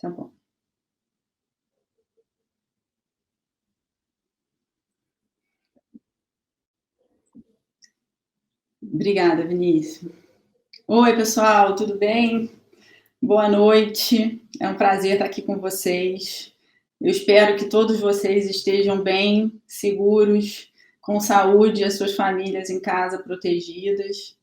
Tá bom. Obrigada, Vinícius. Oi, pessoal, tudo bem? Boa noite. É um prazer estar aqui com vocês. Eu espero que todos vocês estejam bem, seguros, com saúde, e as suas famílias em casa protegidas.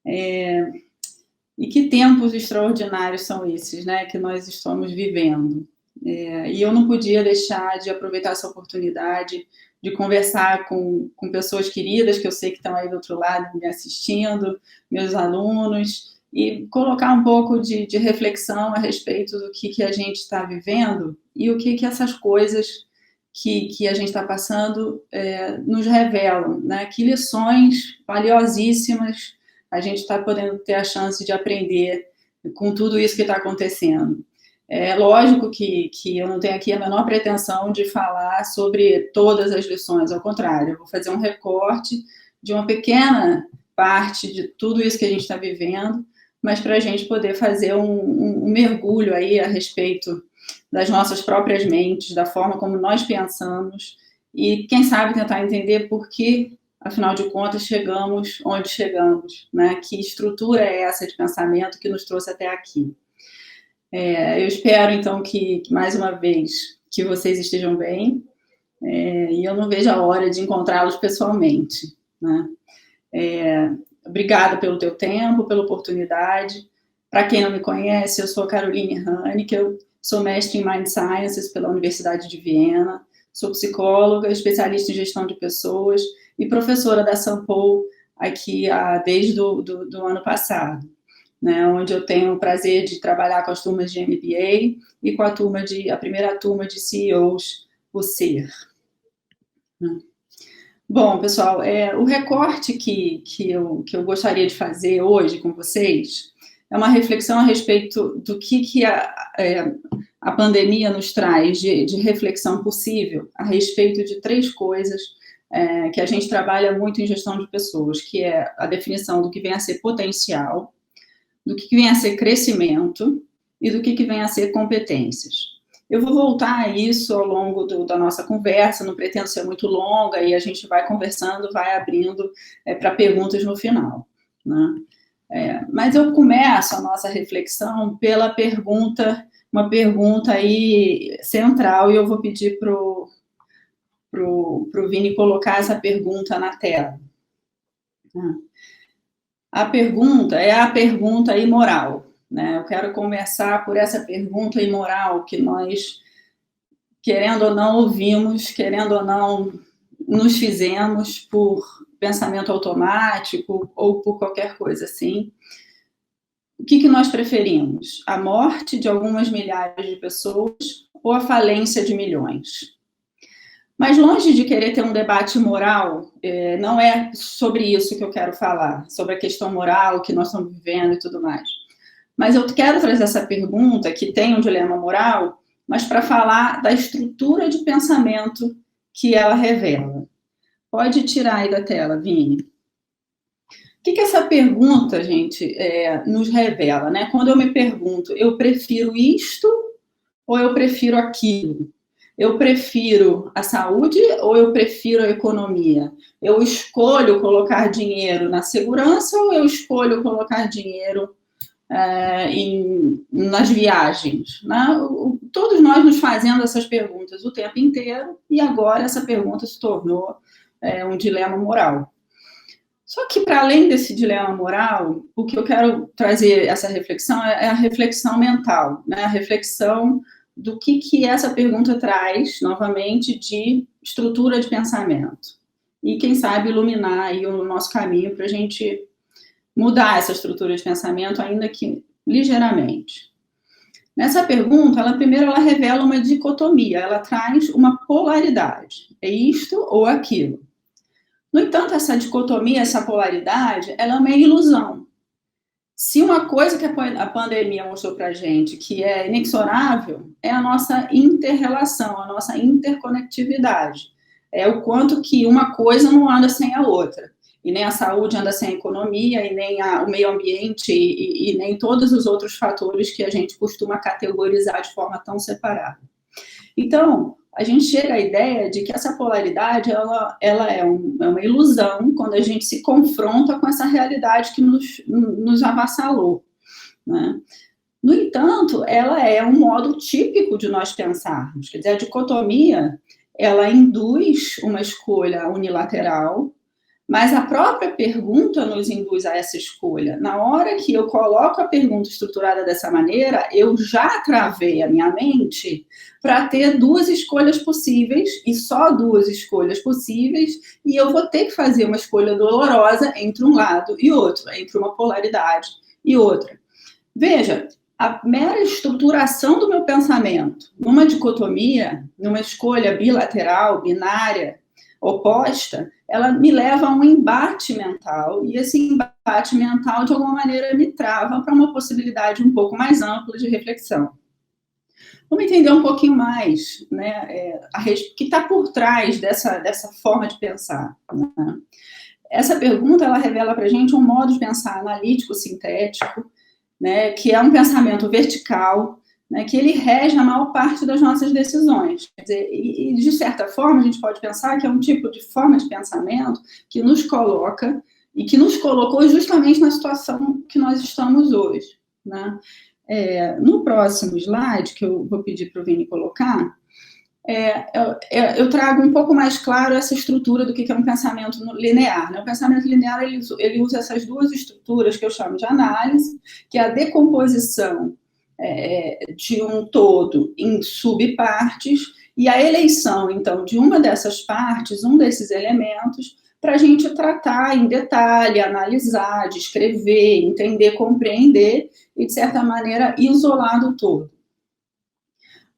E que tempos extraordinários são esses, né, que nós estamos vivendo. E eu não podia deixar de aproveitar essa oportunidade de conversar com pessoas queridas, que eu sei que estão aí do outro lado me assistindo, meus alunos, e colocar um pouco de reflexão a respeito do que a gente está vivendo e o que essas coisas que a gente está passando nos revelam, né? Que lições valiosíssimas a gente está podendo ter a chance de aprender com tudo isso que está acontecendo. É lógico que eu não tenho aqui a menor pretensão de falar sobre todas as lições, ao contrário, eu vou fazer um recorte de uma pequena parte de tudo isso que a gente está vivendo, mas para a gente poder fazer um mergulho aí a respeito das nossas próprias mentes, da forma como nós pensamos e, quem sabe, tentar entender por que, afinal de contas, chegamos onde chegamos, né? Que estrutura é essa de pensamento que nos trouxe até aqui? Eu espero, então, que mais uma vez, que vocês estejam bem, e eu não vejo a hora de encontrá-los pessoalmente, né? Obrigada pelo teu tempo, pela oportunidade. Para quem não me conhece, eu sou a Caroline Haneke, eu sou mestre em Mind Sciences pela Universidade de Viena, sou psicóloga, especialista em gestão de pessoas e professora da Sampo aqui desde do ano passado, né, onde eu tenho o prazer de trabalhar com as turmas de MBA e com a primeira turma de CEOs, o SER. Bom, pessoal, o recorte que eu gostaria de fazer hoje com vocês é uma reflexão a respeito do que a pandemia nos traz de reflexão possível a respeito de três coisas que a gente trabalha muito em gestão de pessoas, que é a definição do que vem a ser potencial, do que vem a ser crescimento e do que vem a ser competências. Eu vou voltar a isso ao longo da nossa conversa, não pretendo ser muito longa, e a gente vai conversando, vai abrindo para perguntas no final, né? Mas eu começo a nossa reflexão pela pergunta, uma pergunta aí central, e eu vou pedir pro Vini colocar essa pergunta na tela. A pergunta é a pergunta imoral, né? Eu quero começar por essa pergunta imoral que nós, querendo ou não, ouvimos, querendo ou não, nos fizemos por pensamento automático ou por qualquer coisa assim. O que nós preferimos? A morte de algumas milhares de pessoas ou a falência de milhões? Mas longe de querer ter um debate moral, não é sobre isso que eu quero falar, sobre a questão moral que nós estamos vivendo e tudo mais. Mas eu quero trazer essa pergunta, que tem um dilema moral, mas para falar da estrutura de pensamento que ela revela. Pode tirar aí da tela, Vini. O que essa pergunta, gente, nos revela, né? Quando eu me pergunto, eu prefiro isto ou eu prefiro aquilo? Eu prefiro a saúde ou eu prefiro a economia? Eu escolho colocar dinheiro na segurança ou eu escolho colocar dinheiro nas viagens? Né? Todos nós nos fazendo essas perguntas o tempo inteiro e agora essa pergunta se tornou um dilema moral. Só que, para além desse dilema moral, o que eu quero trazer essa reflexão é a reflexão mental, né? A reflexão do que essa pergunta traz, novamente, de estrutura de pensamento. E, quem sabe, iluminar aí o nosso caminho para a gente mudar essa estrutura de pensamento, ainda que ligeiramente. Nessa pergunta, primeiro ela revela uma dicotomia, ela traz uma polaridade. É isto ou aquilo. No entanto, essa dicotomia, essa polaridade, ela é uma ilusão. Se uma coisa que a pandemia mostrou para a gente que é inexorável, é a nossa inter-relação, a nossa interconectividade. É o quanto que uma coisa não anda sem a outra. e nem a saúde anda sem a economia, e nem o meio ambiente, e nem todos os outros fatores que a gente costuma categorizar de forma tão separada. Então, a gente chega à ideia de que essa polaridade ela é uma ilusão quando a gente se confronta com essa realidade que nos avassalou, né? No entanto, ela é um modo típico de nós pensarmos. Quer dizer, a dicotomia, ela induz uma escolha unilateral, mas a própria pergunta nos induz a essa escolha. Na hora que eu coloco a pergunta estruturada dessa maneira, eu já travei a minha mente para ter duas escolhas possíveis, e só duas escolhas possíveis, e eu vou ter que fazer uma escolha dolorosa entre um lado e outro, entre uma polaridade e outra. Veja, a mera estruturação do meu pensamento, numa dicotomia, numa escolha bilateral, binária, oposta, ela me leva a um embate mental, e esse embate mental, de alguma maneira, me trava para uma possibilidade um pouco mais ampla de reflexão. Vamos entender um pouquinho mais, né, o que está por trás dessa forma de pensar, né? Essa pergunta, ela revela para a gente um modo de pensar analítico, sintético, né, que é um pensamento vertical, né, que ele rege a maior parte das nossas decisões. Quer dizer, e, de certa forma, a gente pode pensar que é um tipo de forma de pensamento que nos coloca e que nos colocou justamente na situação que nós estamos hoje, né? No próximo slide, que eu vou pedir para o Vini colocar, eu trago um pouco mais claro essa estrutura do que é um pensamento linear, né? O pensamento linear, ele usa essas duas estruturas que eu chamo de análise, que é a decomposição de um todo em subpartes, e a eleição, então, de uma dessas partes, um desses elementos, para a gente tratar em detalhe, analisar, descrever, entender, compreender, e, de certa maneira, isolar do todo.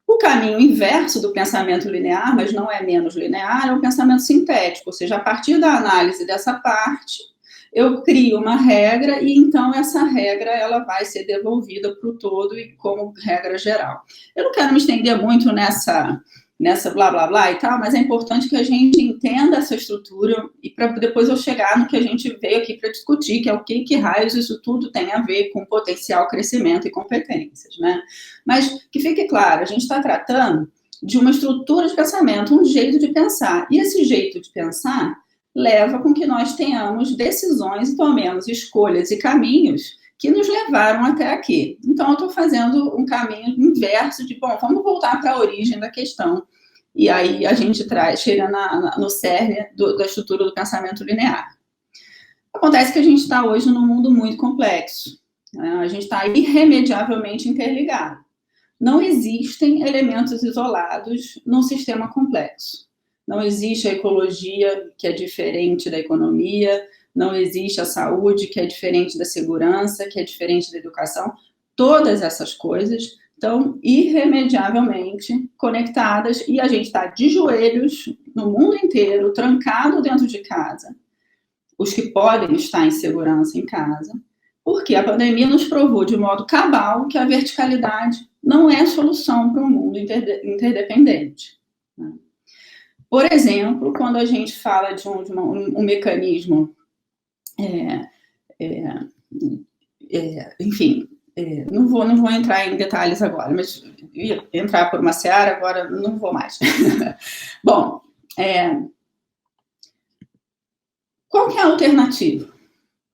O caminho inverso do pensamento linear, mas não é menos linear, é o pensamento sintético, ou seja, a partir da análise dessa parte, eu crio uma regra e então essa regra ela vai ser devolvida para o todo e como regra geral. Eu não quero me estender muito nessa blá blá blá e tal, mas é importante que a gente entenda essa estrutura e para depois eu chegar no que a gente veio aqui para discutir, que é o que raios isso tudo tem a ver com potencial crescimento e competências, né? Mas que fique claro, a gente está tratando de uma estrutura de pensamento, um jeito de pensar, e esse jeito de pensar leva com que nós tenhamos decisões e tomemos escolhas e caminhos que nos levaram até aqui. Então, eu estou fazendo um caminho inverso de, bom, vamos voltar para a origem da questão. E aí a gente chega no cerne da estrutura do pensamento linear. Acontece que a gente está hoje num mundo muito complexo, né? A gente está irremediavelmente interligado. Não existem elementos isolados num sistema complexo. Não existe a ecologia, que é diferente da economia, não existe a saúde, que é diferente da segurança, que é diferente da educação. Todas essas coisas estão irremediavelmente conectadas e a gente está de joelhos no mundo inteiro, trancado dentro de casa. Os que podem estar em segurança em casa, porque a pandemia nos provou de modo cabal que a verticalidade não é solução para um mundo interdependente, né? Por exemplo, quando a gente fala de um mecanismo, enfim, não vou entrar em detalhes agora, mas ia entrar por uma seara, agora não vou mais. Bom, qual que é a alternativa?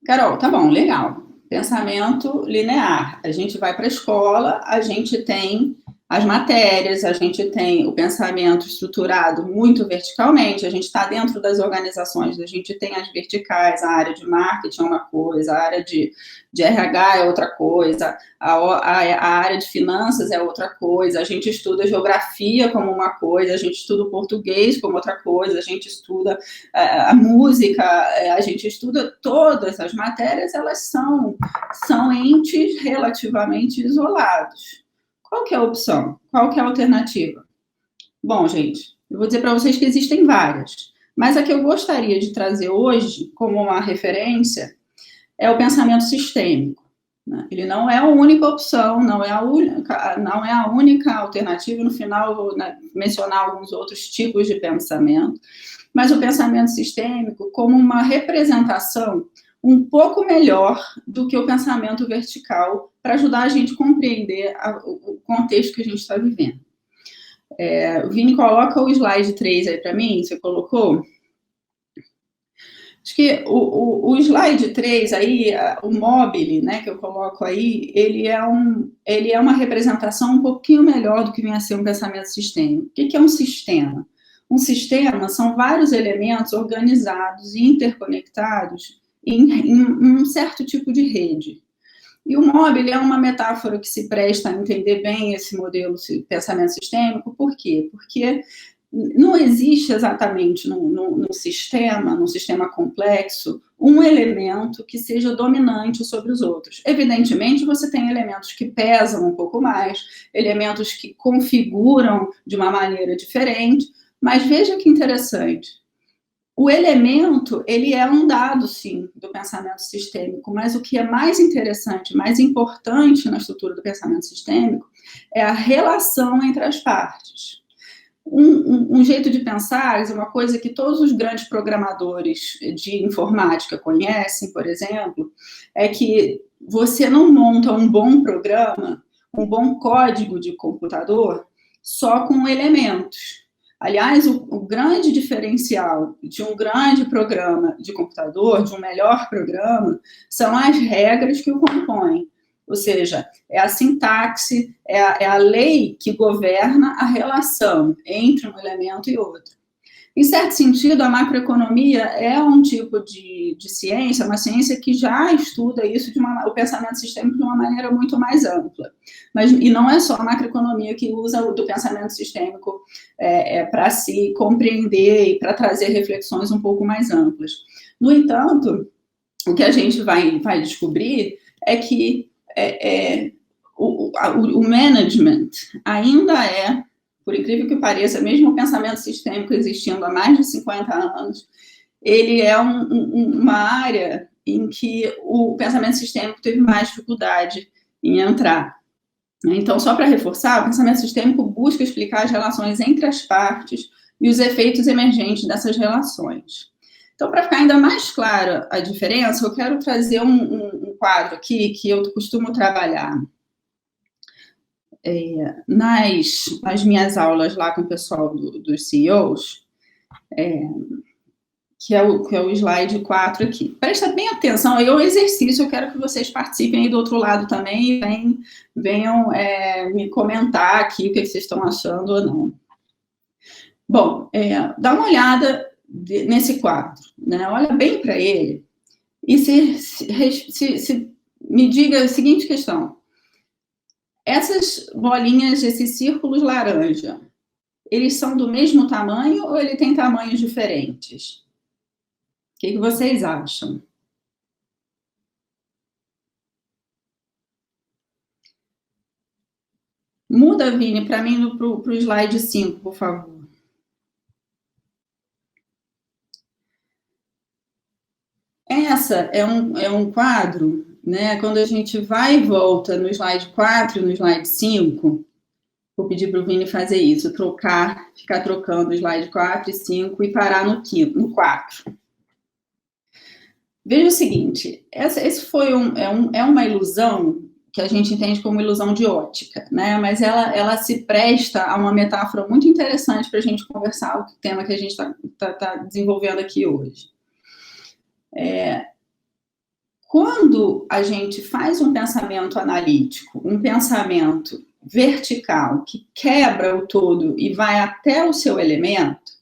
Carol, tá bom, legal. Pensamento linear. A gente vai para a escola, a gente tem as matérias, a gente tem o pensamento estruturado muito verticalmente, a gente está dentro das organizações, a gente tem as verticais, a área de marketing é uma coisa, a área de RH é outra coisa, a área de finanças é outra coisa, a gente estuda geografia como uma coisa, a gente estuda o português como outra coisa, a gente estuda a música, a gente estuda todas as matérias, elas são entes relativamente isolados. Qual que é a opção? Qual que é a alternativa? Bom, gente, eu vou dizer para vocês que existem várias, mas a que eu gostaria de trazer hoje como uma referência é o pensamento sistêmico, né? Ele não é a única opção, não é a única alternativa. No final, eu vou, né, mencionar alguns outros tipos de pensamento, mas o pensamento sistêmico como uma representação um pouco melhor do que o pensamento vertical, para ajudar a gente a compreender o contexto que a gente está vivendo. O Vini, coloca o slide 3 aí para mim, você colocou? Acho que o slide 3 aí, o mobile, né, que eu coloco aí, ele é uma representação um pouquinho melhor do que vem a ser um pensamento sistêmico. O que é um sistema? Um sistema são vários elementos organizados e interconectados em um certo tipo de rede. E o mobile é uma metáfora que se presta a entender bem esse modelo de pensamento sistêmico. Por quê? Porque não existe exatamente num sistema complexo, um elemento que seja dominante sobre os outros. Evidentemente, você tem elementos que pesam um pouco mais, elementos que configuram de uma maneira diferente, mas veja que interessante. O elemento, ele é um dado, sim, do pensamento sistêmico, mas o que é mais interessante, mais importante na estrutura do pensamento sistêmico é a relação entre as partes. Um jeito de pensar, uma coisa que todos os grandes programadores de informática conhecem, por exemplo, é que você não monta um bom programa, um bom código de computador, só com elementos. Aliás, o grande diferencial de um grande programa de computador, de um melhor programa, são as regras que o compõem. Ou seja, é a sintaxe, é a lei que governa a relação entre um elemento e outro. Em certo sentido, a macroeconomia é um tipo de ciência, uma ciência que já estuda isso, o pensamento sistêmico de uma maneira muito mais ampla. E não é só a macroeconomia que usa do pensamento sistêmico para se compreender e para trazer reflexões um pouco mais amplas. No entanto, o que a gente vai descobrir é que o management ainda é, por incrível que pareça, mesmo o pensamento sistêmico existindo há mais de 50 anos, ele é uma área em que o pensamento sistêmico teve mais dificuldade em entrar. Então, só para reforçar, o pensamento sistêmico busca explicar as relações entre as partes e os efeitos emergentes dessas relações. Então, para ficar ainda mais clara a diferença, eu quero trazer um quadro aqui que eu costumo trabalhar nas minhas aulas lá com o pessoal dos CEOs, que é o slide 4 aqui. Presta bem atenção, aí é um exercício, eu quero que vocês participem aí do outro lado também e venham me comentar aqui o que vocês estão achando ou não. Bom, dá uma olhada nesse quadro, né? Olha bem para ele e se me diga a seguinte questão. Essas bolinhas, esses círculos laranja, eles são do mesmo tamanho ou ele tem tamanhos diferentes? O que vocês acham? Muda, Vini, para mim para o slide 5, por favor. Essa é um quadro, né? Quando a gente vai e volta no slide 4 e no slide 5, vou pedir para o Vini fazer isso, ficar trocando o slide 4 e 5 e parar no 4. Veja o seguinte, esse foi uma ilusão que a gente entende como ilusão de ótica, né? Mas ela se presta a uma metáfora muito interessante para a gente conversar o tema que a gente tá desenvolvendo aqui hoje. Quando a gente faz um pensamento analítico, um pensamento vertical, que quebra o todo e vai até o seu elemento,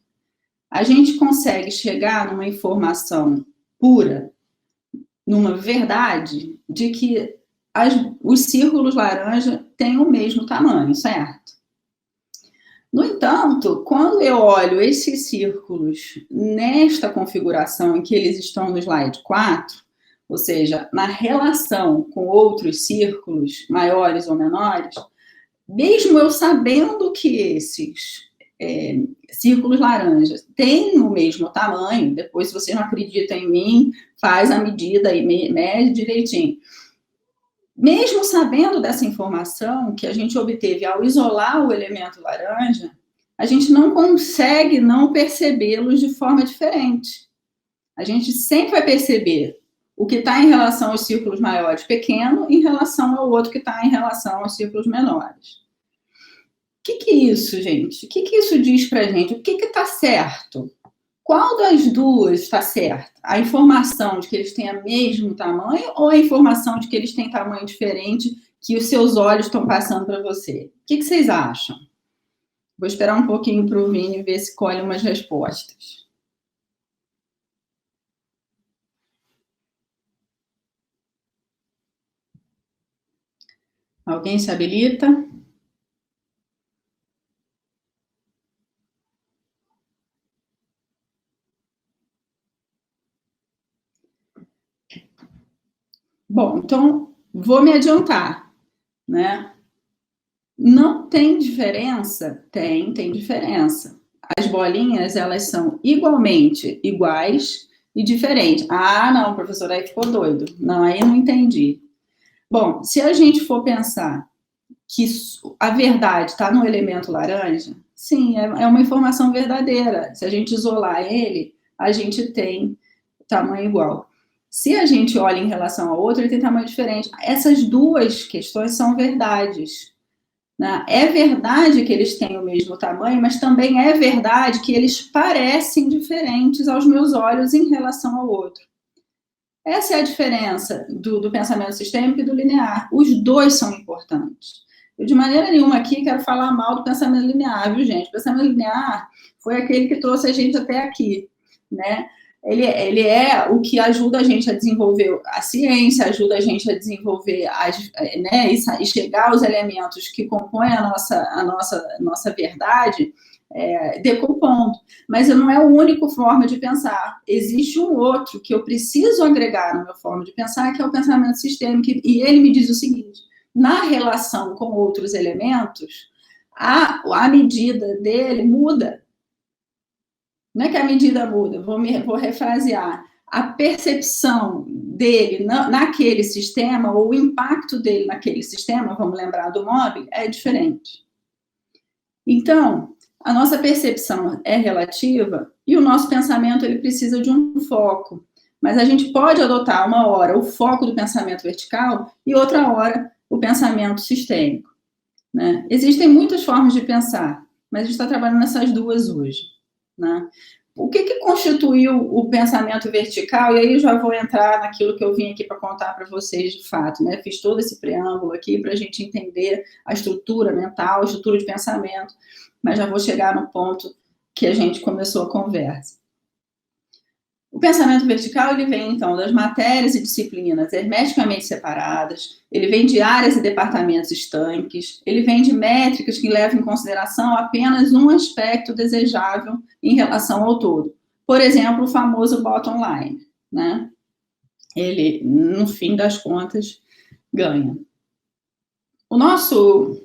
a gente consegue chegar numa informação pura, numa verdade, de que os círculos laranja têm o mesmo tamanho, certo? No entanto, quando eu olho esses círculos nesta configuração em que eles estão no slide 4, ou seja, na relação com outros círculos maiores ou menores, mesmo eu sabendo que esses círculos laranjas têm o mesmo tamanho, depois, se você não acredita em mim, faz a medida e mede direitinho. Mesmo sabendo dessa informação que a gente obteve ao isolar o elemento laranja, a gente não consegue não percebê-los de forma diferente. A gente sempre vai perceber o que está em relação aos círculos maiores pequeno em relação ao outro que está em relação aos círculos menores. O que é isso, gente? O que isso diz para a gente? O que está certo? Qual das duas está certa? A informação de que eles têm o mesmo tamanho ou a informação de que eles têm tamanho diferente que os seus olhos estão passando para você? O que vocês acham? Vou esperar um pouquinho para o Vini ver se colhe umas respostas. Alguém se habilita? Bom, então vou me adiantar, né? Não tem diferença? Tem diferença. As bolinhas, elas são igualmente iguais e diferentes. Ah, não, professor, aí ficou doido. Não, aí não entendi. Bom, se a gente for pensar que a verdade está no elemento laranja, sim, é uma informação verdadeira. Se a gente isolar ele, a gente tem tamanho igual. Se a gente olha em relação ao outro, ele tem tamanho diferente. Essas duas questões são verdades. Né? É verdade que eles têm o mesmo tamanho, mas também é verdade que eles parecem diferentes aos meus olhos em relação ao outro. Essa é a diferença do pensamento sistêmico e do linear. Os dois são importantes. Eu, de maneira nenhuma, aqui quero falar mal do pensamento linear, viu, gente? O pensamento linear foi aquele que trouxe a gente até aqui, né? Ele é o que ajuda a gente a desenvolver a ciência, ajuda a gente a desenvolver, né, e chegar aos elementos que compõem a nossa verdade, decompondo. Mas não é a única forma de pensar. Existe um outro que eu preciso agregar na minha forma de pensar, que é o pensamento sistêmico, e ele me diz o seguinte: na relação com outros elementos, a medida dele muda. Não é que a medida muda, vou refrasear. A percepção dele naquele sistema, ou o impacto dele naquele sistema, vamos lembrar do Mobbing, é diferente. Então, a nossa percepção é relativa e o nosso pensamento ele precisa de um foco. Mas a gente pode adotar uma hora o foco do pensamento vertical e outra hora o pensamento sistêmico. Né? Existem muitas formas de pensar, mas a gente está trabalhando nessas duas hoje. Né? O que constituiu o pensamento vertical? E aí eu já vou entrar naquilo que eu vim aqui para contar para vocês de fato. Né? Fiz todo esse preâmbulo aqui para a gente entender a estrutura mental, a estrutura de pensamento, mas já vou chegar no ponto que a gente começou a conversa. O pensamento vertical ele vem, então, das matérias e disciplinas hermeticamente separadas, ele vem de áreas e departamentos estanques, ele vem de métricas que levam em consideração apenas um aspecto desejável em relação ao todo. Por exemplo, o famoso bottom line, né? Ele, no fim das contas, ganha. O nosso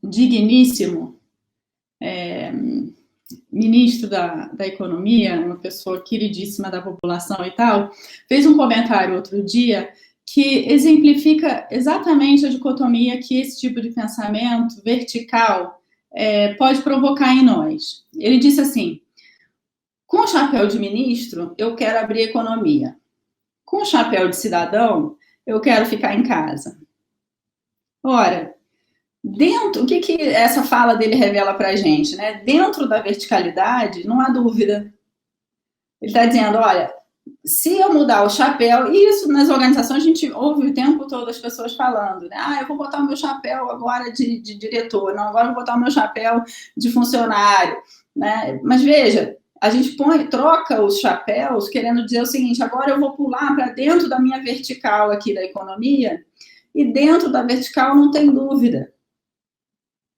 digníssimo ministro da Economia, uma pessoa queridíssima da população e tal, fez um comentário outro dia que exemplifica exatamente a dicotomia que esse tipo de pensamento vertical pode provocar em nós. Ele disse assim: com o chapéu de ministro, eu quero abrir economia. Com o chapéu de cidadão, eu quero ficar em casa. Ora, o que essa fala dele revela para a gente? Né? Dentro da verticalidade, não há dúvida. Ele está dizendo, olha, se eu mudar o chapéu, e isso nas organizações a gente ouve o tempo todo as pessoas falando, né? Eu vou botar o meu chapéu agora de diretor, não, agora eu vou botar o meu chapéu de funcionário. Né? Mas veja, a gente troca os chapéus querendo dizer o seguinte: agora eu vou pular para dentro da minha vertical aqui da economia, e dentro da vertical não tem dúvida.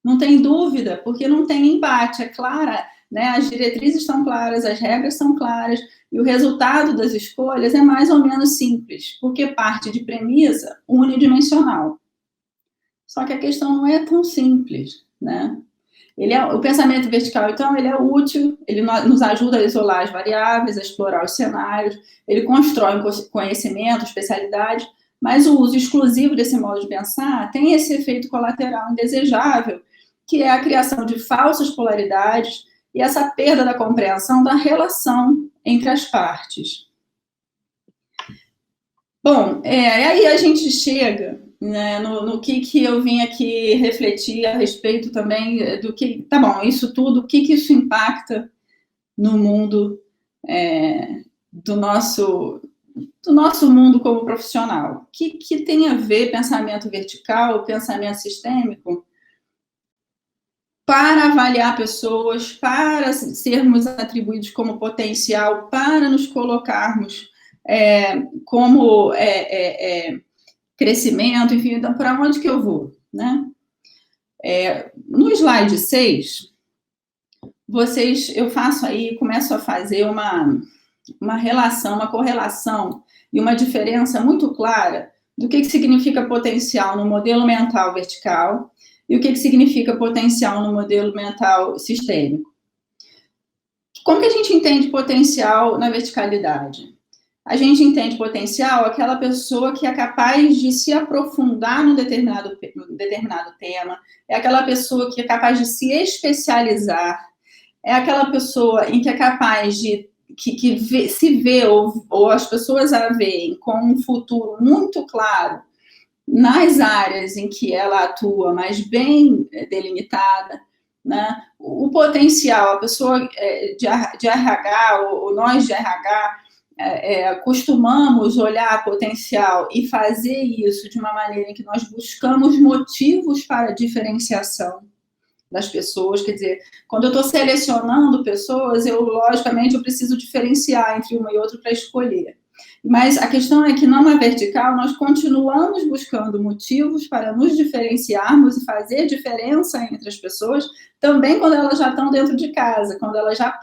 Não tem dúvida, porque não tem embate, é clara, né? As diretrizes estão claras, as regras são claras, e o resultado das escolhas é mais ou menos simples, porque parte de premissa unidimensional. Só que a questão não é tão simples, né? O pensamento vertical, então, ele é útil, ele nos ajuda a isolar as variáveis, a explorar os cenários, ele constrói conhecimento, especialidade, Mas o uso exclusivo desse modo de pensar tem esse efeito colateral indesejável, que é a criação de falsas polaridades e essa perda da compreensão da relação entre as partes. Bom, aí a gente chega, né, no que eu vim aqui refletir a respeito também do que, tá bom, isso tudo, o que isso impacta no mundo do nosso mundo como profissional. O que tem a ver pensamento vertical, pensamento sistêmico, para avaliar pessoas, para sermos atribuídos como potencial, para nos colocarmos como crescimento, enfim, então, para onde que eu vou, né? No slide 6, eu faço aí, começo a fazer uma relação, uma correlação e uma diferença muito clara do que significa potencial no modelo mental vertical e o que significa potencial no modelo mental sistêmico. Como que a gente entende potencial na verticalidade? A gente entende potencial aquela pessoa que é capaz de se aprofundar num determinado tema, é aquela pessoa que é capaz de se especializar, é aquela pessoa em que é capaz de se vê, ou as pessoas a veem com um futuro muito claro nas áreas em que ela atua, mas bem delimitada, né? O potencial, a pessoa de RH, ou nós de RH, costumamos olhar potencial e fazer isso de uma maneira em que nós buscamos motivos para a diferenciação das pessoas, quer dizer, quando eu estou selecionando pessoas, logicamente, eu preciso diferenciar entre uma e outra para escolher. Mas a questão é que, numa vertical, nós continuamos buscando motivos para nos diferenciarmos e fazer diferença entre as pessoas, também quando elas já estão dentro de casa, quando elas já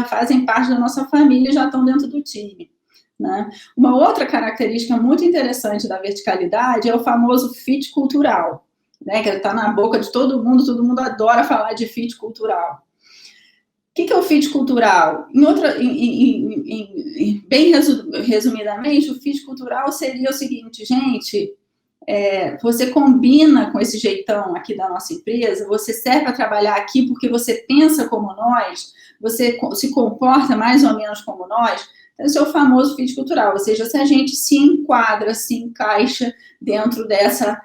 fazem parte da nossa família e já estão dentro do time, né? Uma outra característica muito interessante da verticalidade é o famoso fit cultural, né, que está na boca de todo mundo adora falar de fit cultural. O que é o fit cultural? Bem resumidamente, o fit cultural seria o seguinte, gente, você combina com esse jeitão aqui da nossa empresa, você serve para trabalhar aqui porque você pensa como nós, você se comporta mais ou menos como nós, então esse é o famoso fit cultural, ou seja, se a gente se enquadra, se encaixa dentro dessa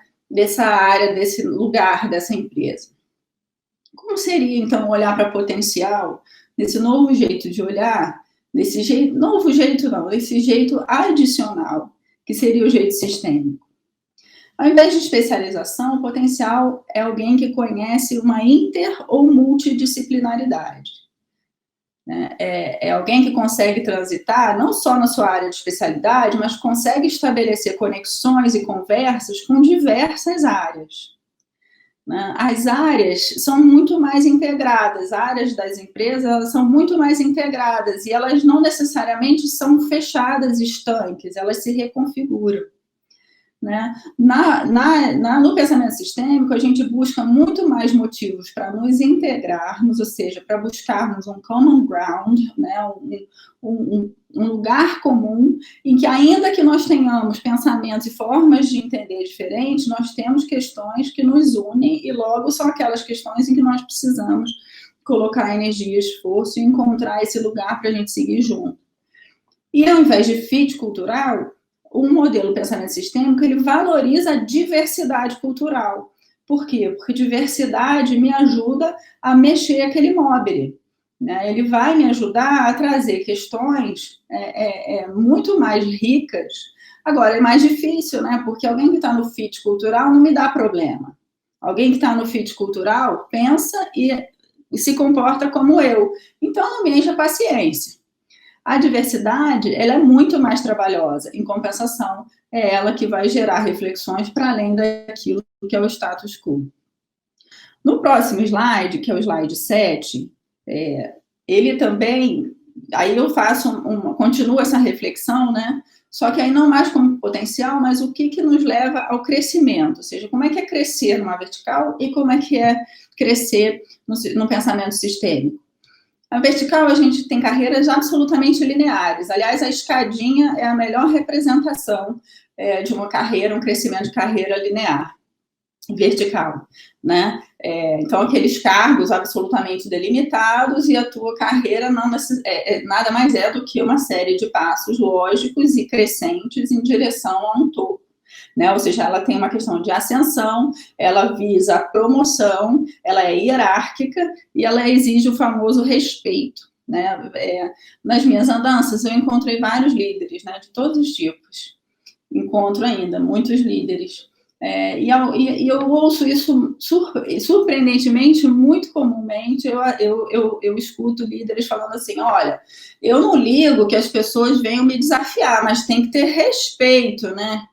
área, desse lugar, dessa empresa. Como seria, então, olhar para potencial nesse novo jeito de olhar, desse jeito adicional, que seria o jeito sistêmico? Ao invés de especialização, o potencial é alguém que conhece uma inter ou multidisciplinaridade. É alguém que consegue transitar não só na sua área de especialidade, mas consegue estabelecer conexões e conversas com diversas áreas. As áreas são muito mais integradas, as áreas das empresas são muito mais integradas e elas não necessariamente são fechadas, estanques, elas se reconfiguram. Né? No pensamento sistêmico, a gente busca muito mais motivos para nos integrarmos, ou seja, para buscarmos um common ground, né? um lugar comum, em que, ainda que nós tenhamos pensamentos e formas de entender diferentes, nós temos questões que nos unem e, logo, são aquelas questões em que nós precisamos colocar energia, esforço e encontrar esse lugar para a gente seguir junto. E, ao invés de fit cultural, o modelo pensamento sistêmico, ele valoriza a diversidade cultural. Por quê? Porque diversidade me ajuda a mexer aquele mobile, né? Ele vai me ajudar a trazer questões muito mais ricas. Agora, é mais difícil, né? Porque alguém que está no fit cultural não me dá problema. Alguém que está no fit cultural pensa e se comporta como eu. Então, não me enche a paciência. A diversidade, ela é muito mais trabalhosa. Em compensação, é ela que vai gerar reflexões para além daquilo que é o status quo. No próximo slide, que é o slide 7, ele também, aí eu continuo essa reflexão, né? Só que aí não mais como potencial, mas o que nos leva ao crescimento, ou seja, como é que é crescer numa vertical e como é que é crescer no pensamento sistêmico. A vertical, a gente tem carreiras absolutamente lineares. Aliás, a escadinha é a melhor representação de uma carreira, um crescimento de carreira linear, vertical, né? Então, aqueles cargos absolutamente delimitados e a tua carreira nada mais é do que uma série de passos lógicos e crescentes em direção a um topo. Né? Ou seja, ela tem uma questão de ascensão, ela visa a promoção, ela é hierárquica e ela exige o famoso respeito. Né? Nas minhas andanças, eu encontrei vários líderes, né, de todos os tipos. Encontro ainda muitos líderes. Eu ouço isso surpreendentemente, muito comumente, eu escuto líderes falando assim, olha, eu não ligo que as pessoas venham me desafiar, mas tem que ter respeito, né?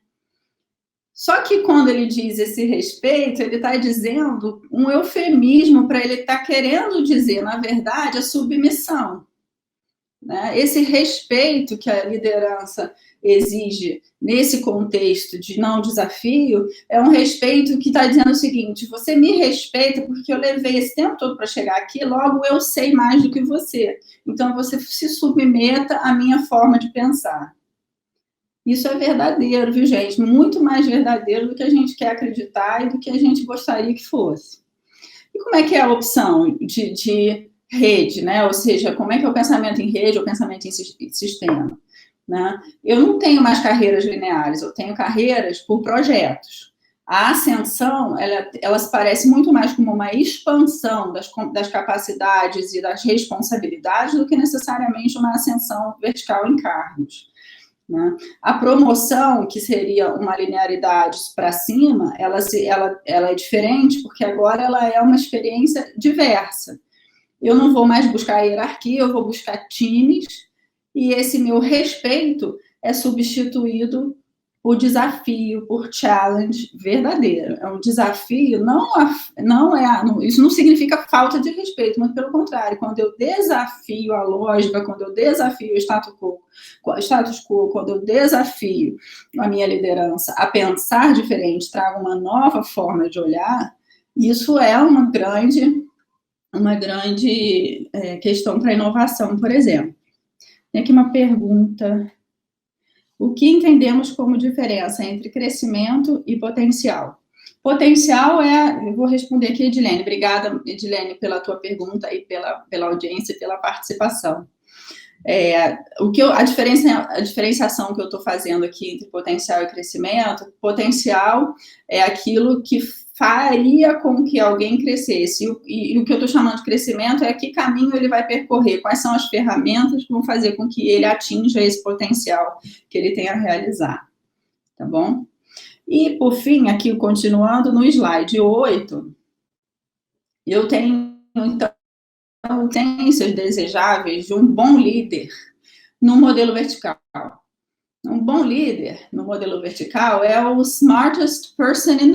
Só que quando ele diz esse respeito, ele está dizendo um eufemismo para ele estar querendo dizer, na verdade, a submissão. Né? Esse respeito que a liderança exige nesse contexto de não desafio é um respeito que está dizendo o seguinte: você me respeita porque eu levei esse tempo todo para chegar aqui, logo eu sei mais do que você. Então você se submeta à minha forma de pensar. Isso é verdadeiro, viu, gente? Muito mais verdadeiro do que a gente quer acreditar e do que a gente gostaria que fosse. E como é que é a opção de rede, né? Ou seja, como é que é o pensamento em rede ou pensamento em sistema? Né? Eu não tenho mais carreiras lineares, eu tenho carreiras por projetos. A ascensão, ela se parece muito mais como uma expansão das capacidades e das responsabilidades do que necessariamente uma ascensão vertical em cargos. Né? A promoção, que seria uma linearidade para cima, ela é diferente porque agora ela é uma experiência diversa. Eu não vou mais buscar hierarquia, eu vou buscar times, e esse meu respeito é substituído por desafio, por challenge verdadeiro. É um desafio, isso não significa falta de respeito, mas pelo contrário, quando eu desafio a lógica, quando eu desafio o status quo, quando eu desafio a minha liderança a pensar diferente, trago uma nova forma de olhar, isso é uma grande questão para a inovação, por exemplo. Tem aqui uma pergunta. O que entendemos como diferença entre crescimento e potencial? Potencial eu vou responder aqui, Edilene. Obrigada, Edilene, pela tua pergunta e pela audiência e pela participação. A diferenciação que eu estou fazendo aqui entre potencial e crescimento, potencial é aquilo que faria com que alguém crescesse. E o que eu estou chamando de crescimento é que caminho ele vai percorrer, quais são as ferramentas que vão fazer com que ele atinja esse potencial que ele tem a realizar. Tá bom? E, por fim, aqui continuando no slide 8, eu tenho, então, tendências desejáveis de um bom líder no modelo vertical. Um bom líder no modelo vertical é o smartest person in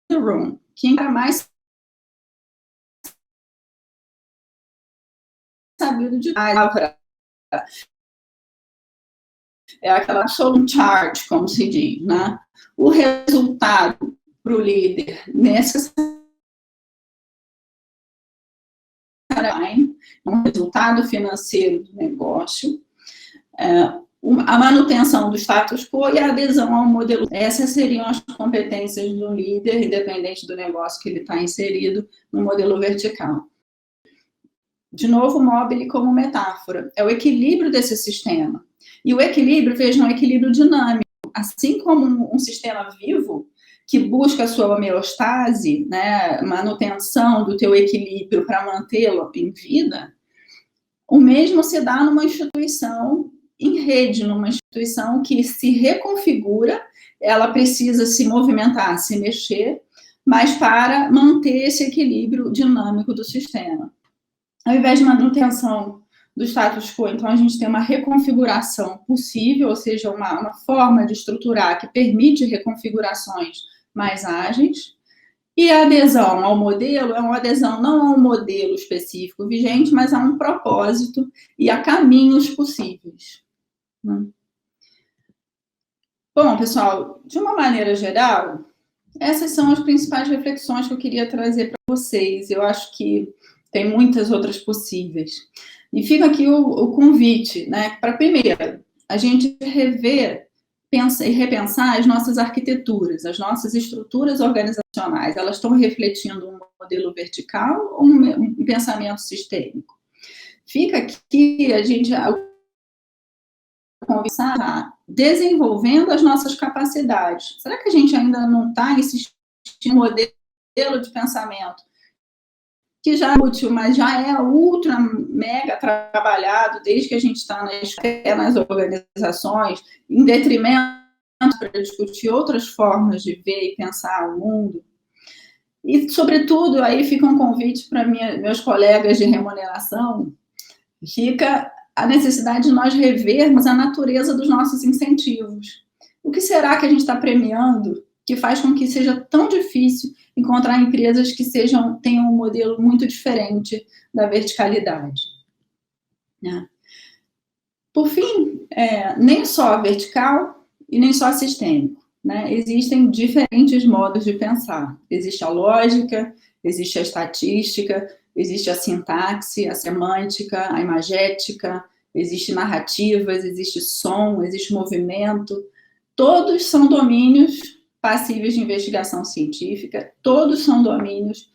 the room, quem é mais sabido de palavra. É aquela absolute charge, como se diz, né? O resultado para o líder necessariamente um resultado financeiro do negócio, a manutenção do status quo e a adesão ao modelo. Essas seriam as competências do líder, independente do negócio que ele está inserido, no modelo vertical. De novo, o Mobile como metáfora. É o equilíbrio desse sistema. E o equilíbrio, vejam, é um equilíbrio dinâmico. Assim como um sistema vivo, que busca a sua homeostase, né, manutenção do teu equilíbrio para mantê-lo em vida, o mesmo se dá numa instituição em rede, numa instituição que se reconfigura, ela precisa se movimentar, se mexer, mas para manter esse equilíbrio dinâmico do sistema. Ao invés de manutenção do status quo, então a gente tem uma reconfiguração possível, ou seja, uma forma de estruturar que permite reconfigurações mais ágeis. E a adesão ao modelo é uma adesão não a um modelo específico vigente, mas a um propósito e a caminhos possíveis. Bom, pessoal, de uma maneira geral, essas são as principais reflexões que eu queria trazer para vocês. Eu acho que Tem muitas outras possíveis. E fica aqui o convite, né, para primeiro, a gente rever e repensar as nossas arquiteturas, as nossas estruturas organizacionais. Elas estão refletindo um modelo vertical ou um pensamento sistêmico? Fica aqui a gente conversar desenvolvendo as nossas capacidades. Será que a gente ainda não está insistindo no modelo de pensamento que já é útil, mas já é ultra, mega trabalhado desde que a gente está nas organizações, em detrimento para discutir outras formas de ver e pensar o mundo? E, sobretudo, aí fica um convite para meus colegas de remuneração, fica a necessidade de nós revermos a natureza dos nossos incentivos. O que será que a gente está premiando que faz com que seja tão difícil encontrar empresas que tenham um modelo muito diferente da verticalidade? Né? Por fim, nem só vertical e nem só sistêmico. Né? Existem diferentes modos de pensar. Existe a lógica, existe a estatística, existe a sintaxe, a semântica, a imagética, existe narrativas, existe som, existe movimento. Todos são domínios passíveis de investigação científica, todos são domínios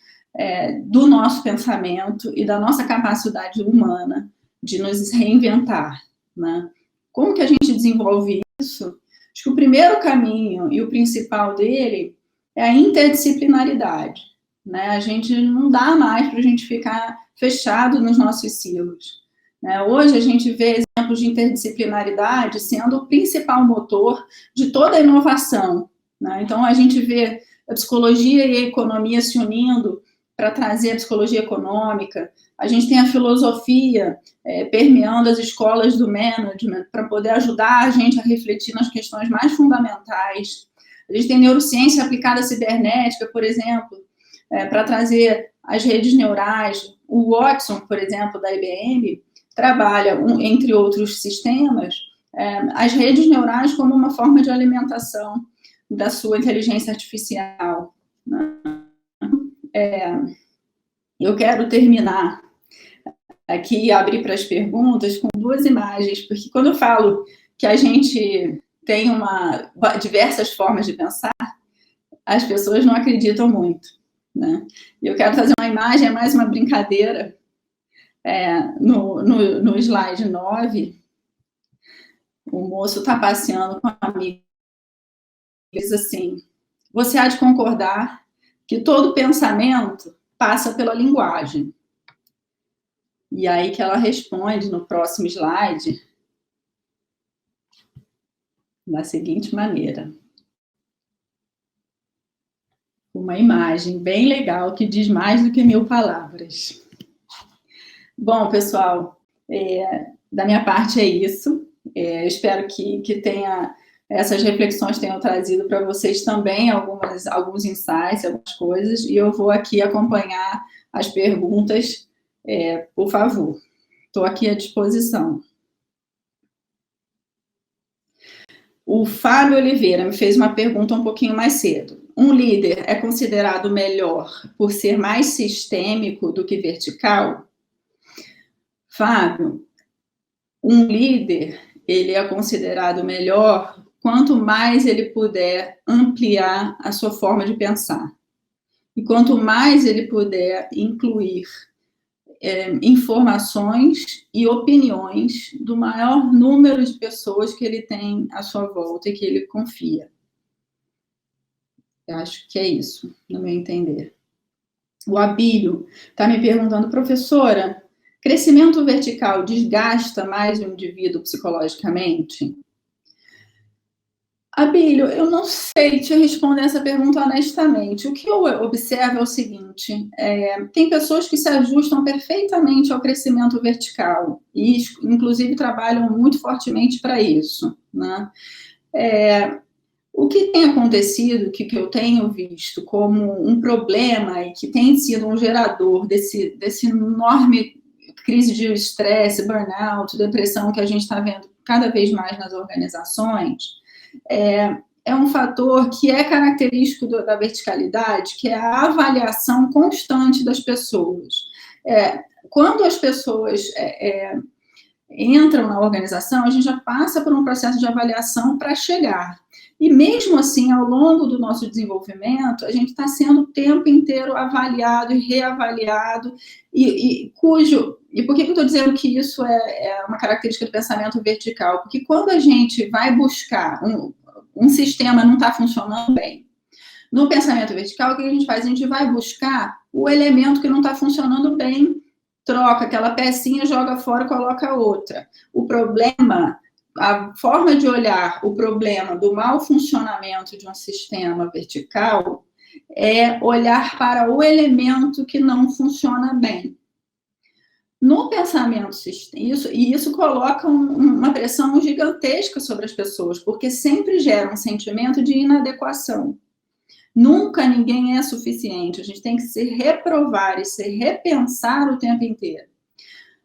do nosso pensamento e da nossa capacidade humana de nos reinventar. Né? Como que a gente desenvolve isso? Acho que o primeiro caminho e o principal dele é a interdisciplinaridade. Né? A gente não dá mais para a gente ficar fechado nos nossos silos. Né? Hoje a gente vê exemplos de interdisciplinaridade sendo o principal motor de toda a inovação. Né? Então a gente vê a psicologia e a economia se unindo para trazer a psicologia econômica. A gente tem a filosofia permeando as escolas do management para poder ajudar a gente a refletir nas questões mais fundamentais. A gente tem neurociência aplicada à cibernética, por exemplo, para trazer as redes neurais. O Watson, por exemplo, da IBM, trabalha, entre outros sistemas, as redes neurais como uma forma de alimentação da sua inteligência artificial. Né? Eu quero terminar aqui e abrir para as perguntas com duas imagens, porque quando eu falo que a gente tem diversas formas de pensar, as pessoas não acreditam muito. Né? Eu quero fazer uma imagem, é mais uma brincadeira. No slide 9, o moço está passeando com a amiga e diz assim: você há de concordar que todo pensamento passa pela linguagem. E aí que ela responde no próximo slide da seguinte maneira. Uma imagem bem legal que diz mais do que 1000 palavras. Bom, pessoal, da minha parte é isso. Espero que essas reflexões tenham trazido para vocês também alguns insights, algumas coisas, e eu vou aqui acompanhar as perguntas, por favor. Estou aqui à disposição. O Fábio Oliveira me fez uma pergunta um pouquinho mais cedo. Um líder é considerado melhor por ser mais sistêmico do que vertical? Fábio, um líder, ele é considerado melhor quanto mais ele puder ampliar a sua forma de pensar. E quanto mais ele puder incluir informações e opiniões do maior número de pessoas que ele tem à sua volta e que ele confia. Eu acho que é isso, no meu entender. O Abílio está me perguntando, professora, crescimento vertical desgasta mais o indivíduo psicologicamente? Abílio, eu não sei te responder essa pergunta honestamente. O que eu observo é o seguinte, tem pessoas que se ajustam perfeitamente ao crescimento vertical e, inclusive, trabalham muito fortemente para isso. Né? O que tem acontecido, que eu tenho visto como um problema e que tem sido um gerador desse enorme crise de estresse, burnout, depressão que a gente está vendo cada vez mais nas organizações, é um fator que é característico da verticalidade, que é a avaliação constante das pessoas. Quando as pessoas entram na organização, a gente já passa por um processo de avaliação para chegar. E mesmo assim, ao longo do nosso desenvolvimento, a gente está sendo o tempo inteiro avaliado e reavaliado, e por que eu estou dizendo que isso é uma característica do pensamento vertical? Porque quando a gente vai buscar um sistema não está funcionando bem, no pensamento vertical, o que a gente faz? A gente vai buscar o elemento que não está funcionando bem, troca aquela pecinha, joga fora, coloca outra. O problema, a forma de olhar o problema do mau funcionamento de um sistema vertical é olhar para o elemento que não funciona bem. No pensamento sistêmico, isso coloca uma pressão gigantesca sobre as pessoas, porque sempre gera um sentimento de inadequação. Nunca ninguém é suficiente, a gente tem que se reprovar e se repensar o tempo inteiro.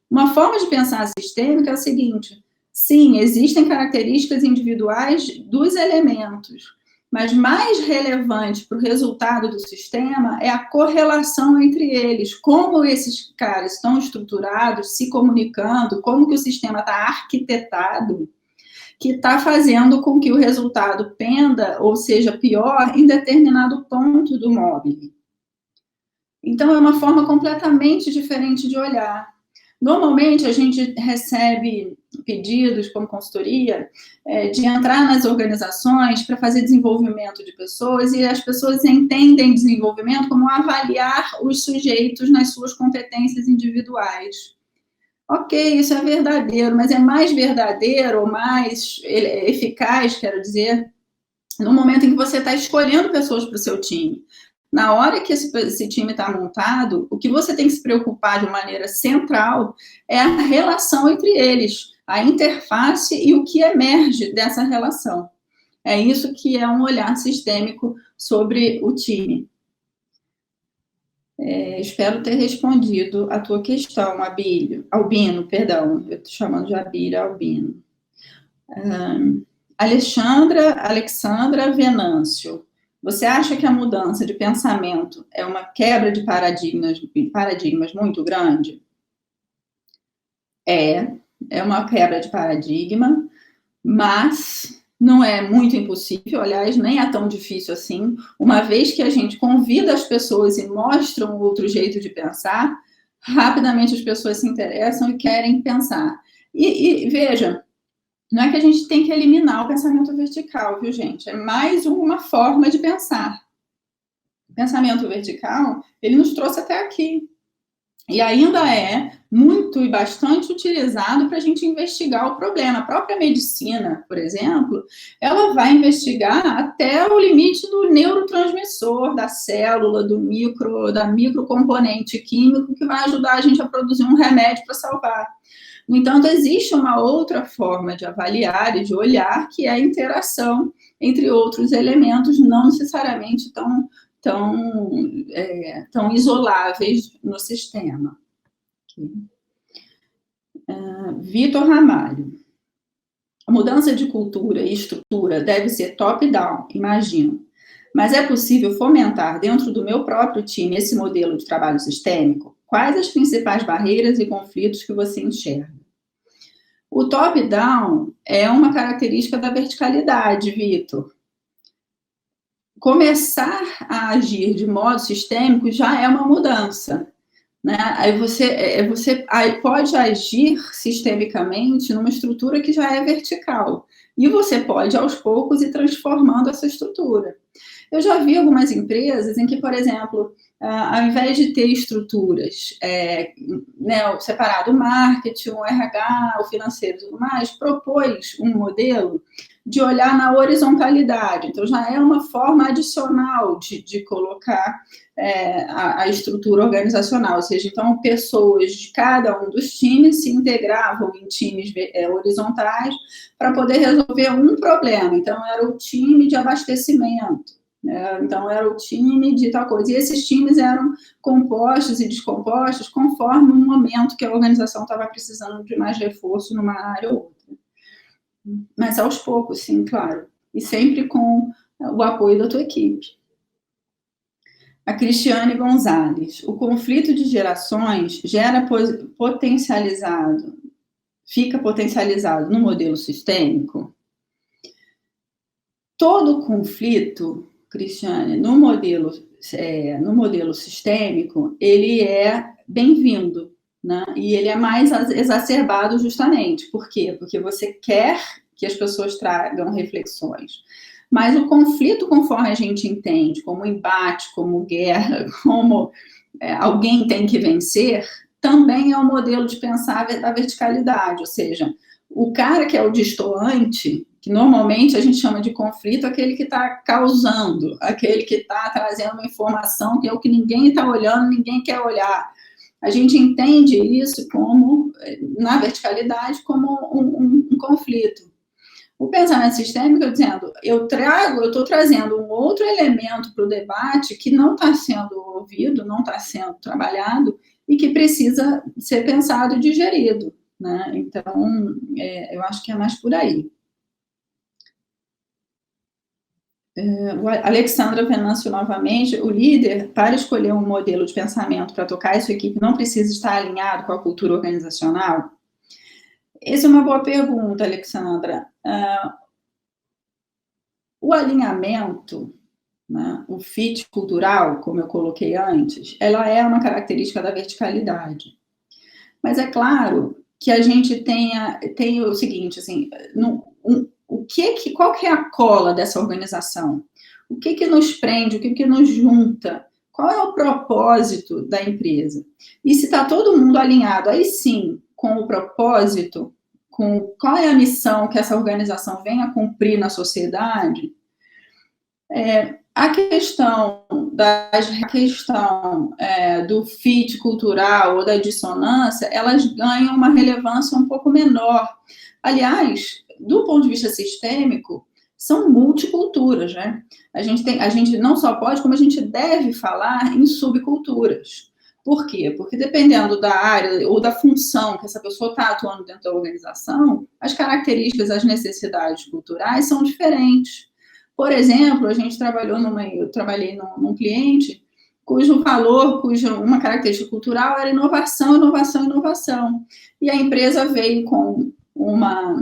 Uma forma de pensar sistêmica é a seguinte: sim, existem características individuais dos elementos, mas mais relevante para o resultado do sistema é a correlação entre eles, como esses caras estão estruturados, se comunicando, como que o sistema está arquitetado, que está fazendo com que o resultado penda, ou seja, pior, em determinado ponto do móvel. Então, é uma forma completamente diferente de olhar. Normalmente, a gente recebe pedidos, como consultoria, de entrar nas organizações para fazer desenvolvimento de pessoas, e as pessoas entendem desenvolvimento como avaliar os sujeitos nas suas competências individuais. Ok, isso é verdadeiro, mas é mais verdadeiro ou mais eficaz, quero dizer, no momento em que você está escolhendo pessoas para o seu time. Na hora que esse time está montado, o que você tem que se preocupar de maneira central é a relação entre eles, a interface e o que emerge dessa relação. É isso que é um olhar sistêmico sobre o time. Espero ter respondido a tua questão, Albino, perdão, eu estou chamando de Abílio Albino. Alexandra Venâncio, você acha que a mudança de pensamento é uma quebra de paradigmas muito grande? É uma quebra de paradigma, mas não é muito impossível, aliás, nem é tão difícil assim, uma vez que a gente convida as pessoas e mostra um outro jeito de pensar, rapidamente as pessoas se interessam e querem pensar. E veja, não é que a gente tem que eliminar o pensamento vertical, viu, gente? É mais uma forma de pensar. O pensamento vertical, ele nos trouxe até aqui. E ainda é muito e bastante utilizado para a gente investigar o problema. A própria medicina, por exemplo, ela vai investigar até o limite do neurotransmissor, da célula, da microcomponente químico que vai ajudar a gente a produzir um remédio para salvar. No entanto, existe uma outra forma de avaliar e de olhar, que é a interação entre outros elementos, não necessariamente tão isoláveis no sistema. Vitor Ramalho. A mudança de cultura e estrutura deve ser top-down, imagino. Mas é possível fomentar dentro do meu próprio time esse modelo de trabalho sistêmico? Quais as principais barreiras e conflitos que você enxerga? O top-down é uma característica da verticalidade, Vitor. Começar a agir de modo sistêmico já é uma mudança, né? Aí você pode agir sistemicamente numa estrutura que já é vertical, e você pode, aos poucos, ir transformando essa estrutura. Eu já vi algumas empresas em que, por exemplo, ao invés de ter estruturas separado, o marketing, o RH, o financeiro e tudo mais, propôs um modelo de olhar na horizontalidade. Então, já é uma forma adicional de colocar a estrutura organizacional, ou seja, então, pessoas de cada um dos times se integravam em times horizontais para poder resolver um problema. Então, era o time de abastecimento. Então, era o time de tal coisa. E esses times eram compostos e descompostos conforme o momento que a organização estava precisando de mais reforço numa área ou outra. Mas aos poucos, sim, claro. E sempre com o apoio da tua equipe. A Cristiane Gonzalez. O conflito de gerações fica potencializado no modelo sistêmico? Todo conflito, Cristiane, no modelo sistêmico, ele é bem-vindo, né? E ele é mais exacerbado justamente. Por quê? Porque você quer que as pessoas tragam reflexões. Mas o conflito, conforme a gente entende, como embate, como guerra, como alguém tem que vencer, também é um modelo de pensar da verticalidade, ou seja, o cara que é o destoante, que normalmente a gente chama de conflito, aquele que está causando, aquele que está trazendo uma informação que é o que ninguém está olhando, ninguém quer olhar. A gente entende isso como, na verticalidade, como um conflito. O pensamento sistêmico, dizendo, eu estou trazendo um outro elemento para o debate que não está sendo ouvido, não está sendo trabalhado e que precisa ser pensado e digerido, né? Então, eu acho que é mais por aí. Alexandra Venâncio, novamente, o líder, para escolher um modelo de pensamento para tocar sua equipe, não precisa estar alinhado com a cultura organizacional? Essa é uma boa pergunta, Alexandra. O alinhamento, né, o fit cultural, como eu coloquei antes, ela é uma característica da verticalidade. Mas é claro que a gente tem o seguinte, assim, qual que é a cola dessa organização? O que nos prende, o que nos junta? Qual é o propósito da empresa? E se está todo mundo alinhado, aí sim, com o propósito, com qual é a missão que essa organização vem a cumprir na sociedade, a questão do fit cultural ou da dissonância, elas ganham uma relevância um pouco menor. Aliás, do ponto de vista sistêmico, são multiculturas, né? A gente não só pode, como a gente deve falar em subculturas. Por quê? Porque dependendo da área ou da função que essa pessoa está atuando dentro da organização, as características, as necessidades culturais são diferentes. Por exemplo, eu trabalhei num cliente cujo valor, uma característica cultural era inovação, inovação, inovação. E a empresa veio com uma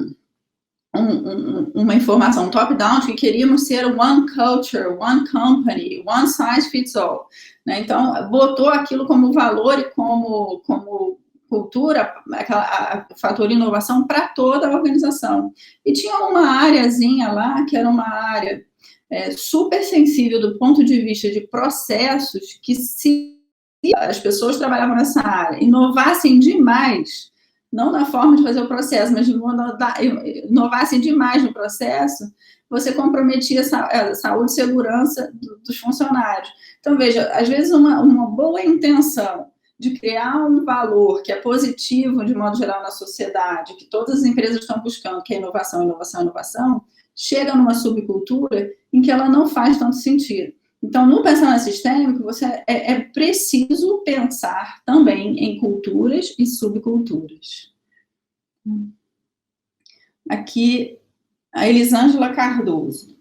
informação top-down de que queríamos ser one culture, one company, one size fits all. Né? Então, botou aquilo como valor e como cultura, o fator inovação para toda a organização. E tinha uma áreazinha lá, que era uma área super sensível do ponto de vista de processos, que se as pessoas trabalhavam nessa área inovassem demais, não na forma de fazer o processo, mas inovassem demais no processo, você comprometia a saúde e segurança dos funcionários. Então, veja, às vezes uma boa intenção de criar um valor que é positivo, de modo geral, na sociedade, que todas as empresas estão buscando, que é inovação, inovação, inovação, chega numa subcultura em que ela não faz tanto sentido. Então, no pensamento sistêmico, é preciso pensar também em culturas e subculturas. Aqui, a Elisângela Cardoso.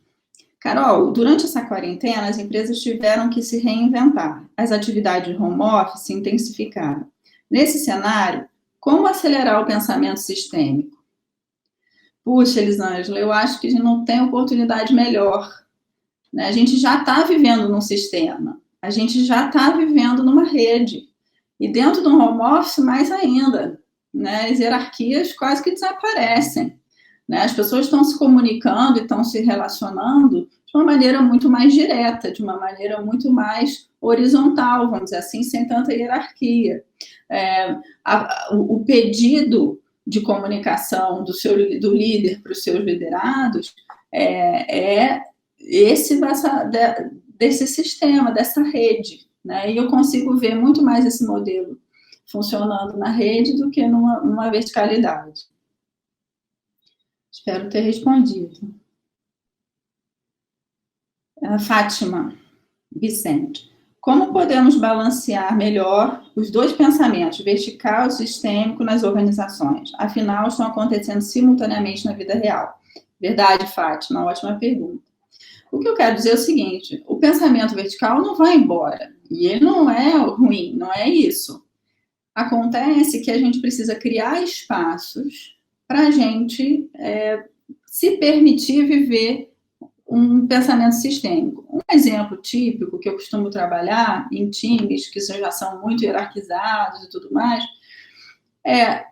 Carol, durante essa quarentena, as empresas tiveram que se reinventar. As atividades de home office se intensificaram. Nesse cenário, como acelerar o pensamento sistêmico? Puxa, Elisângela, eu acho que a gente não tem oportunidade melhor. Né? A gente já está vivendo num sistema, a gente já está vivendo numa rede. E dentro do home office, mais ainda. Né? As hierarquias quase que desaparecem. Né? As pessoas estão se comunicando e estão se relacionando de uma maneira muito mais direta, de uma maneira muito mais horizontal, vamos dizer assim, sem tanta hierarquia. O pedido de comunicação do líder para os seus liderados desse sistema, dessa rede. Né? E eu consigo ver muito mais esse modelo funcionando na rede do que numa verticalidade. Espero ter respondido. Fátima Vicente. Como podemos balancear melhor os dois pensamentos, vertical e sistêmico, nas organizações? Afinal, estão acontecendo simultaneamente na vida real. Verdade, Fátima, ótima pergunta. O que eu quero dizer é o seguinte, o pensamento vertical não vai embora, e ele não é ruim, não é isso. Acontece que a gente precisa criar espaços para a gente se permitir viver um pensamento sistêmico. Um exemplo típico que eu costumo trabalhar em times que já são muito hierarquizados e tudo mais,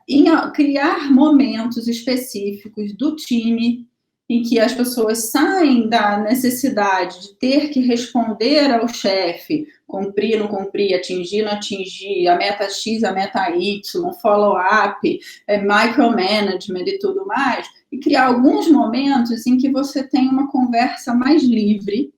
em criar momentos específicos do time em que as pessoas saem da necessidade de ter que responder ao chefe, cumprir, não cumprir, atingir, não atingir, a meta X, a meta Y, follow-up, micromanagement e tudo mais, e criar alguns momentos em que você tem uma conversa mais livre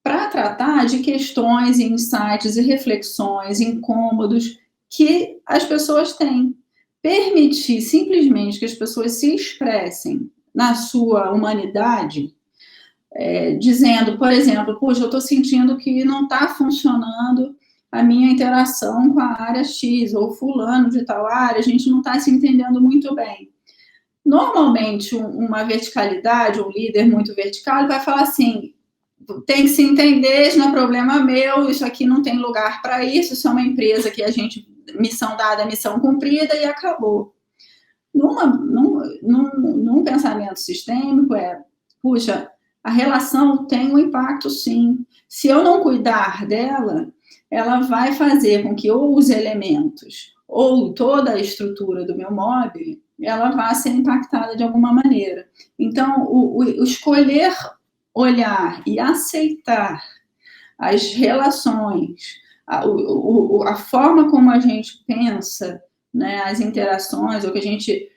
para tratar de questões, insights e reflexões, incômodos que as pessoas têm. Permitir simplesmente que as pessoas se expressem na sua humanidade, dizendo, por exemplo, puxa, eu estou sentindo que não está funcionando a minha interação com a área X, ou fulano de tal área, a gente não está se entendendo muito bem. Normalmente, uma verticalidade, um líder muito vertical, ele vai falar assim, tem que se entender, isso não é problema meu, isso aqui não tem lugar para isso é uma empresa que a gente, missão dada, missão cumprida e acabou. Num pensamento sistêmico puxa, a relação tem um impacto sim. Se eu não cuidar dela, ela vai fazer com que ou os elementos ou toda a estrutura do meu móvel, ela vá ser impactada de alguma maneira. Então, o escolher olhar e aceitar as relações, a forma como a gente pensa, né, as interações, ou que a gente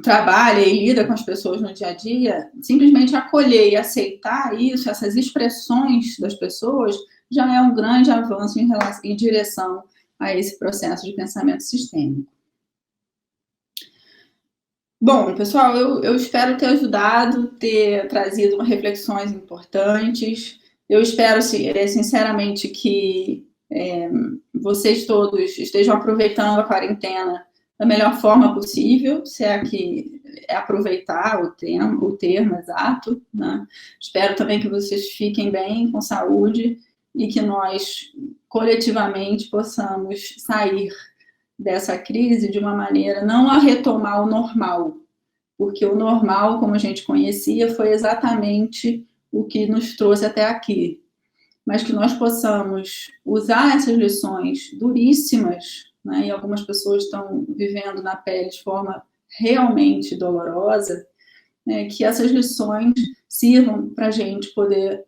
trabalha e lida com as pessoas no dia a dia, simplesmente acolher e aceitar isso, essas expressões das pessoas, já é um grande avanço em direção a esse processo de pensamento sistêmico. Bom, pessoal, eu espero ter ajudado, ter trazido reflexões importantes. Eu espero, sinceramente, que vocês todos estejam aproveitando a quarentena da melhor forma possível, se é que é aproveitar o termo exato, né? Espero também que vocês fiquem bem, com saúde, e que nós, coletivamente, possamos sair dessa crise de uma maneira não a retomar o normal, porque o normal, como a gente conhecia, foi exatamente o que nos trouxe até aqui, mas que nós possamos usar essas lições duríssimas, né, e algumas pessoas estão vivendo na pele de forma realmente dolorosa, né, que essas lições sirvam para a gente poder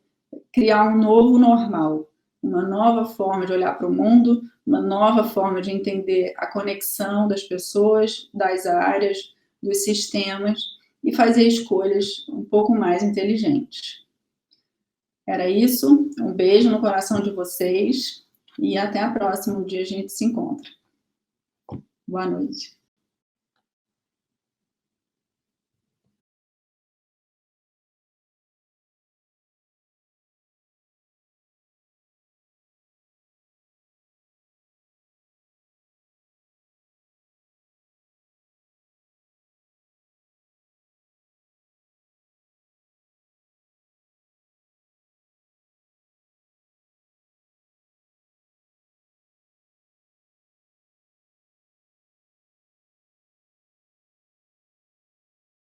criar um novo normal, uma nova forma de olhar para o mundo, uma nova forma de entender a conexão das pessoas, das áreas, dos sistemas e fazer escolhas um pouco mais inteligentes. Era isso, um beijo no coração de vocês e até a próxima, um dia a gente se encontra. Boa noite.